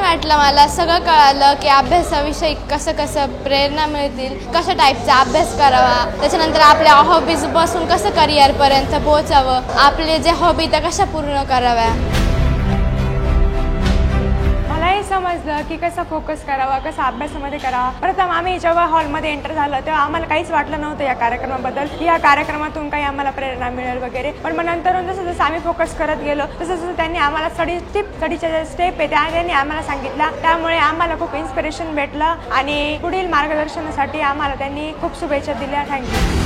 वाटलं, मला सगळं कळालं की अभ्यासाविषयी कसं कसं प्रेरणा मिळतील, कशा टाईपचा अभ्यास करावा, त्याच्यानंतर आपल्या हॉबीजपासून कसं करिअरपर्यंत पोहोचावं, आपले जे हॉबी त्या कशा पूर्ण कराव्या. मलाही समजलं की कसं फोकस करावा, कसं अभ्यासामध्ये करावा. प्रथम आम्ही जेव्हा हॉलमध्ये एंटर झालं तेव्हा आम्हाला काहीच वाटलं नव्हतं या कार्यक्रमाबद्दल की या कार्यक्रमातून काही आम्हाला प्रेरणा मिळेल वगैरे. पण मग नंतरून जसं जसं आम्ही फोकस करत गेलो तसं तसं त्यांनी आम्हाला स्टडीच्या ज्या स्टेप आहे त्या त्यांनी आम्हाला सांगितला. त्यामुळे आम्हाला खूप इन्स्पिरेशन भेटलं आणि पुढील मार्गदर्शनासाठी आम्हाला त्यांनी खूप शुभेच्छा दिल्या. थँक्यू.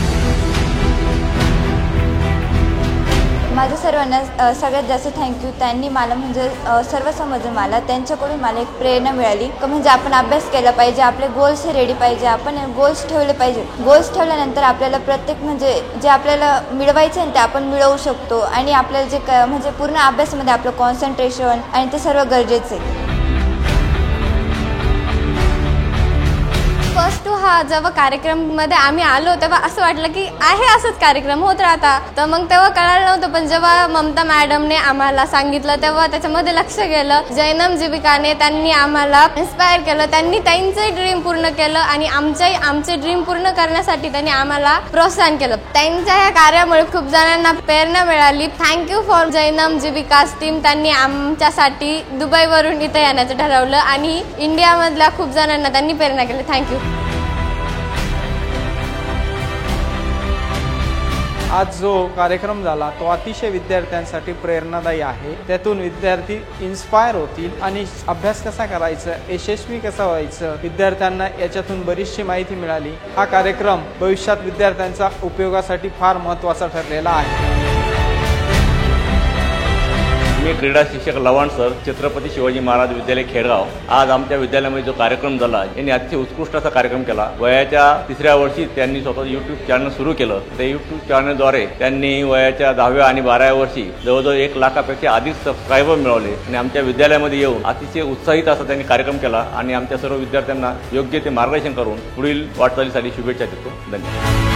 माझं सर्वांना सगळ्यात जास्त थँक्यू. त्यांनी मला म्हणजे सर्व समजलं. मला त्यांच्याकडून मला एक प्रेरणा मिळाली की म्हणजे आपण अभ्यास केला पाहिजे, आपले गोल्स हे रेडी पाहिजे, आपण गोल्स ठेवले पाहिजे. गोल्स ठेवल्यानंतर आपल्याला प्रत्येक म्हणजे जे आपल्याला मिळवायचं आहे ते आपण मिळवू शकतो आणि आपल्याला जे म्हणजे पूर्ण अभ्यासामध्ये आपलं कॉन्सन्ट्रेशन आणि ते सर्व गरजेचं आहे. फर्स्ट टू हा जेव्हा कार्यक्रममध्ये आम्ही आलो तेव्हा असं वाटलं की आहे असंच कार्यक्रम होत राहता. तर मग तेव्हा कळालं नव्हतं, पण जेव्हा ममता मॅडमने आम्हाला सांगितलं तेव्हा त्याच्यामध्ये लक्ष गेलं. जैनम जीविकाने त्यांनी आम्हाला इन्स्पायर केलं, त्यांनी त्यांचे ड्रीम पूर्ण केलं आणि आमचे ड्रीम पूर्ण करण्यासाठी त्यांनी आम्हाला प्रोत्साहन केलं. त्यांच्या या कार्यामुळे खूप जणांना प्रेरणा मिळाली. थँक्यू फॉर जैनम जीविकास टीम. त्यांनी आमच्यासाठी दुबईवरून इथे येण्याचं ठरवलं आणि इंडियामधल्या खूप जणांना त्यांनी प्रेरणा केली. थँक्यू. आज जो कार्यक्रम झाला तो अतिशय विद्यार्थ्यांसाठी प्रेरणादायी आहे. त्यातून विद्यार्थी इन्स्पायर होतील आणि अभ्यास कसा करायचा, यशस्वी कसं व्हायचं, विद्यार्थ्यांना याच्यातून बरीचशी माहिती मिळाली. हा कार्यक्रम भविष्यात विद्यार्थ्यांचा उपयोगासाठी फार महत्त्वाचा ठरलेला आहे. मी क्रीडा शिक्षक लवाण सर, छत्रपती शिवाजी महाराज विद्यालय खेडगाव. आज आमच्या विद्यालयामध्ये जो कार्यक्रम झाला यांनी अतिशय उत्कृष्ट असा कार्यक्रम केला. वयाच्या 3ऱ्या वर्षी त्यांनी स्वतः यूट्यूब चॅनल सुरू केलं. त्या यूट्यूब चॅनलद्वारे त्यांनी वयाच्या 10व्या आणि 12व्या वर्षी जवळजवळ 1 लाखापेक्षा अधिक सबस्क्रायबर मिळवले आणि आमच्या विद्यालयामध्ये येऊन अतिशय उत्साहित असा त्यांनी कार्यक्रम केला आणि आमच्या सर्व विद्यार्थ्यांना योग्य ते मार्गदर्शन करून पुढील वाटचालीसाठी शुभेच्छा देतो. धन्यवाद.